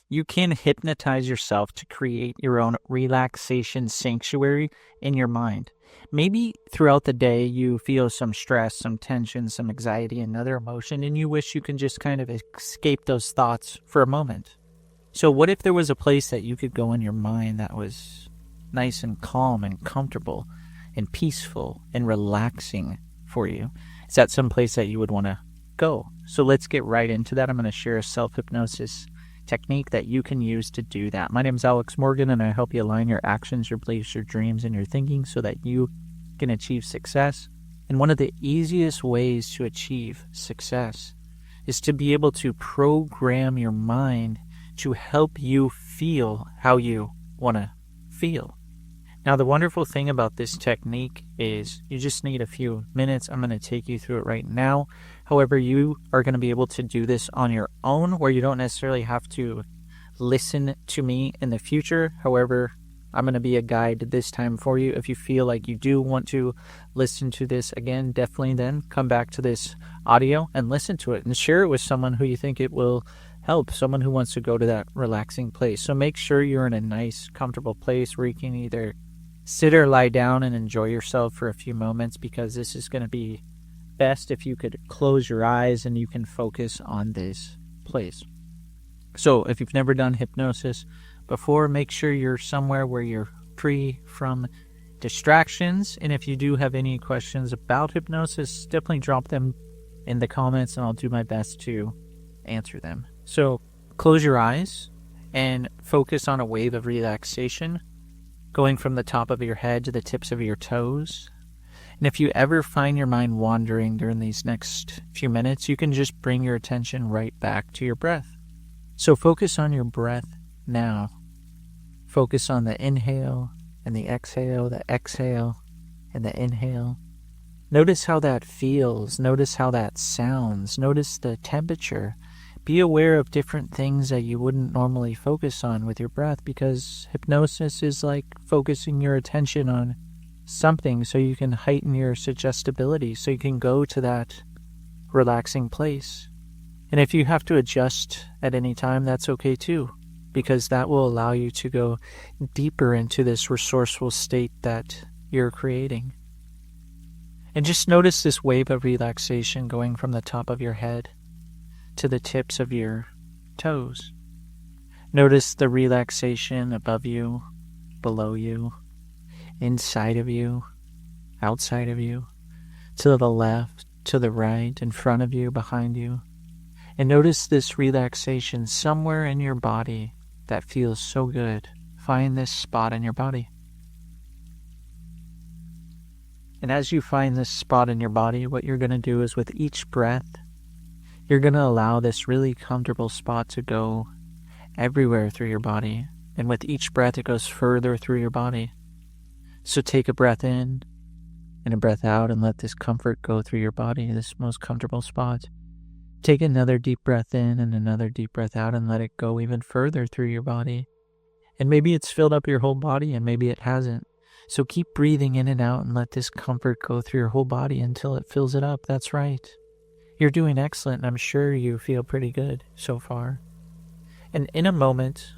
You can hypnotize yourself to create your own relaxation sanctuary in your mind. Maybe throughout the day you feel some stress, some tension, some anxiety, another emotion, and you wish you can just kind of escape those thoughts for a moment. So, what if there was a place that you could go in your mind that was nice and calm and comfortable and peaceful and relaxing for you? Is that some place that you would want to go? So, let's get right into that. I'm going to share a self-hypnosis technique that you can use to do that. My name is Alex Morgan, and I help you align your actions, your beliefs, your dreams, and your thinking so that you can achieve success. And one of the easiest ways to achieve success is to be able to program your mind to help you feel how you want to feel. Now, the wonderful thing about this technique is you just need a few minutes. I'm going to take you through it right now. However, you are going to be able to do this on your own, where you don't necessarily have to listen to me in the future. However, I'm going to be a guide this time for you. If you feel like you do want to listen to this again, definitely then come back to this audio and listen to it and share it with someone who you think it will help, someone who wants to go to that relaxing place. So make sure you're in a nice, comfortable place where you can either sit or lie down and enjoy yourself for a few moments, because this is going to be best if you could close your eyes and you can focus on this place. So if you've never done hypnosis before, make sure you're somewhere where you're free from distractions. And if you do have any questions about hypnosis, definitely drop them in the comments and I'll do my best to answer them. So close your eyes and focus on a wave of relaxation going from the top of your head to the tips of your toes. And if you ever find your mind wandering during these next few minutes, you can just bring your attention right back to your breath. So focus on your breath now. Focus on the inhale and the exhale and the inhale. Notice how that feels. Notice how that sounds. Notice the temperature. Be aware of different things that you wouldn't normally focus on with your breath, because hypnosis is like focusing your attention on something so you can heighten your suggestibility, so you can go to that relaxing place. And if you have to adjust at any time, that's okay too, because that will allow you to go deeper into this resourceful state that you're creating. And just notice this wave of relaxation going from the top of your head to the tips of your toes. Notice the relaxation above you, below you, inside of you, outside of you, to the left, to the right, in front of you, behind you. And notice this relaxation somewhere in your body that feels so good. Find this spot in your body. And as you find this spot in your body, what you're going to do is with each breath, you're going to allow this really comfortable spot to go everywhere through your body. And with each breath, it goes further through your body. So take a breath in and a breath out and let this comfort go through your body, this most comfortable spot. Take another deep breath in and another deep breath out and let it go even further through your body. And maybe it's filled up your whole body and maybe it hasn't. So keep breathing in and out and let this comfort go through your whole body until it fills it up. That's right. You're doing excellent, and I'm sure you feel pretty good so far. And in a moment,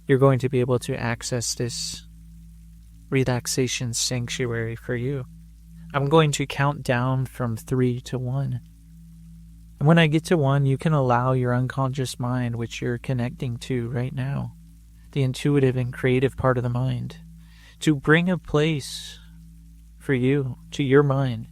you're going to be able to access this relaxation sanctuary for you. I'm going to count down from 3 to 1. And when I get to 1, you can allow your unconscious mind, which you're connecting to right now, the intuitive and creative part of the mind, to bring a place for you, to your mind,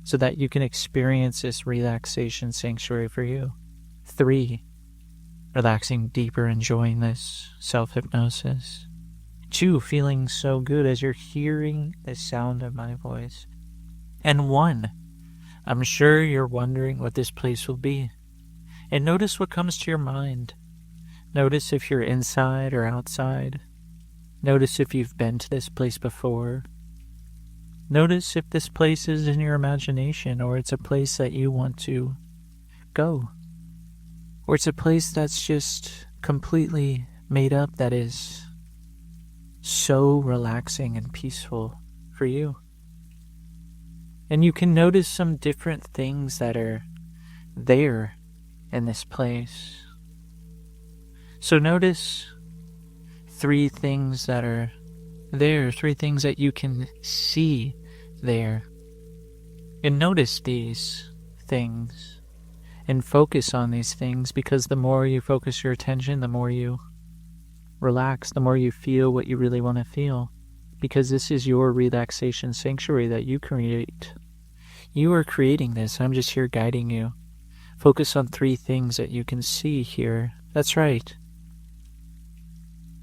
so that you can experience this relaxation sanctuary for you. 3, relaxing deeper, enjoying this self-hypnosis. 2, feeling so good as you're hearing the sound of my voice. And 1, I'm sure you're wondering what this place will be. And notice what comes to your mind. Notice if you're inside or outside. Notice if you've been to this place before. Notice if this place is in your imagination, or it's a place that you want to go. Or it's a place that's just completely made up that is so relaxing and peaceful for you. And you can notice some different things that are there in this place. So notice 3 things that are there, 3 things that you can see there. And notice these things and focus on these things, because the more you focus your attention, the more you relax, the more you feel what you really want to feel. Because this is your relaxation sanctuary that you create. You are creating this. I'm just here guiding you. Focus on 3 things that you can see here. That's right.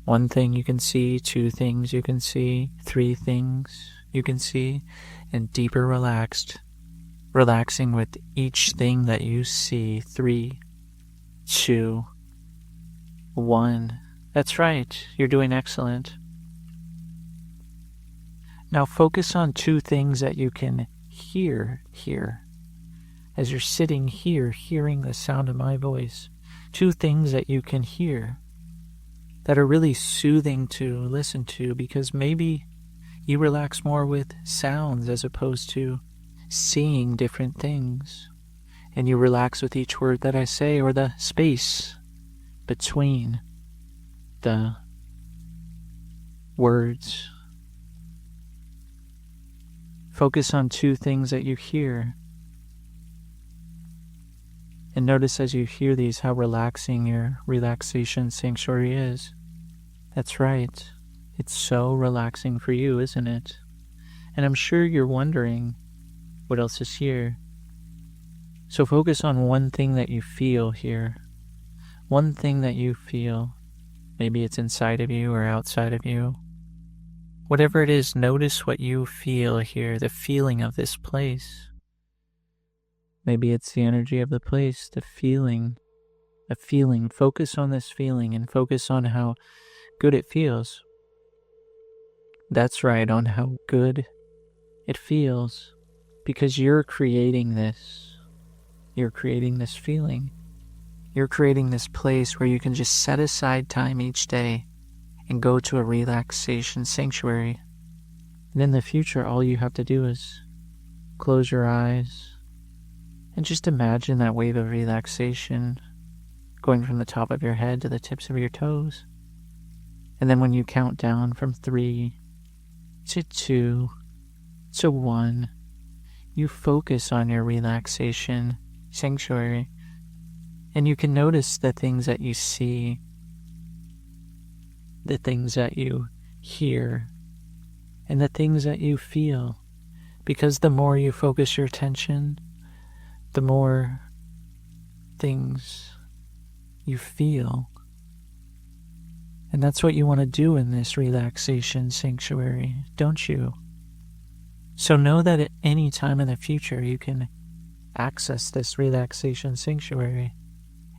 1 thing you can see, 2 things you can see, 3 things you can see, and deeper relaxing with each thing that you see. 3, 2, 1. That's right. You're doing excellent. Now focus on 2 things that you can hear here. As you're sitting here, hearing the sound of my voice. 2 things that you can hear that are really soothing to listen to, because maybe you relax more with sounds as opposed to seeing different things. And you relax with each word that I say, or the space between the words. Focus on 2 things that you hear. And notice as you hear these how relaxing your relaxation sanctuary is. That's right. It's so relaxing for you, isn't it? And I'm sure you're wondering what else is here. So focus on 1 thing that you feel here. 1 thing that you feel. Maybe it's inside of you or outside of you. Whatever it is, notice what you feel here, the feeling of this place. Maybe it's the energy of the place, the feeling. Focus on this feeling and focus on how good it feels. That's right, on how good it feels. Because you're creating this. You're creating this feeling. You're creating this place where you can just set aside time each day and go to a relaxation sanctuary. And in the future, all you have to do is close your eyes and just imagine that wave of relaxation going from the top of your head to the tips of your toes. And then when you count down from 3 to 2 to 1, you focus on your relaxation sanctuary. And you can notice the things that you see, the things that you hear, and the things that you feel. Because the more you focus your attention, the more things you feel. And that's what you want to do in this relaxation sanctuary, don't you? So know that at any time in the future you can access this relaxation sanctuary.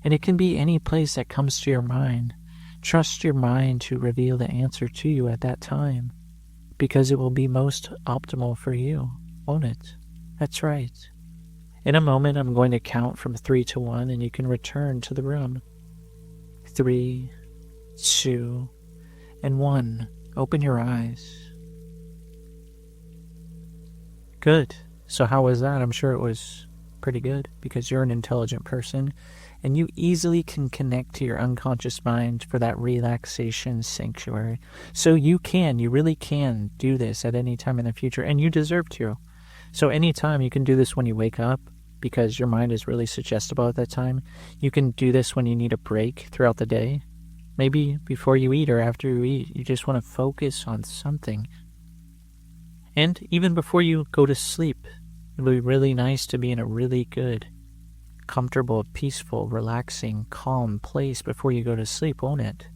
And it can be any place that comes to your mind. Trust your mind to reveal the answer to you at that time, because it will be most optimal for you, won't it? That's right. In a moment, I'm going to count from 3 to 1, and you can return to the room. 3, 2, and 1. Open your eyes. Good. So how was that? I'm sure it was pretty good, because you're an intelligent person, and you easily can connect to your unconscious mind for that relaxation sanctuary. So you really can do this at any time in the future, and you deserve to. So anytime you can do this when you wake up, because your mind is really suggestible at that time. You can do this when you need a break throughout the day. Maybe before you eat or after you eat, you just want to focus on something. And even before you go to sleep, it would be really nice to be in a really good, comfortable, peaceful, relaxing, calm place before you go to sleep, won't it?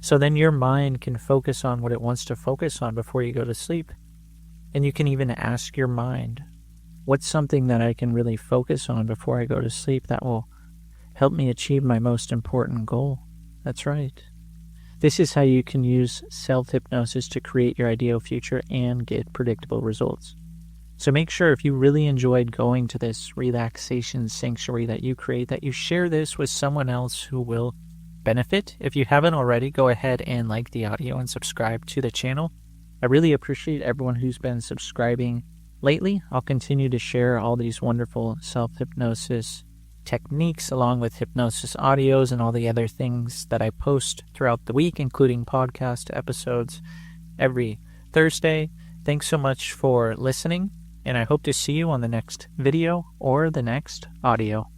So then your mind can focus on what it wants to focus on before you go to sleep. And you can even ask your mind, what's something that I can really focus on before I go to sleep that will help me achieve my most important goal? That's right. This is how you can use self-hypnosis to create your ideal future and get predictable results. So make sure, if you really enjoyed going to this relaxation sanctuary that you create, that you share this with someone else who will benefit. If you haven't already, go ahead and like the audio and subscribe to the channel. I really appreciate everyone who's been subscribing lately. I'll continue to share all these wonderful self-hypnosis techniques along with hypnosis audios and all the other things that I post throughout the week, including podcast episodes every Thursday. Thanks so much for listening, and I hope to see you on the next video or the next audio.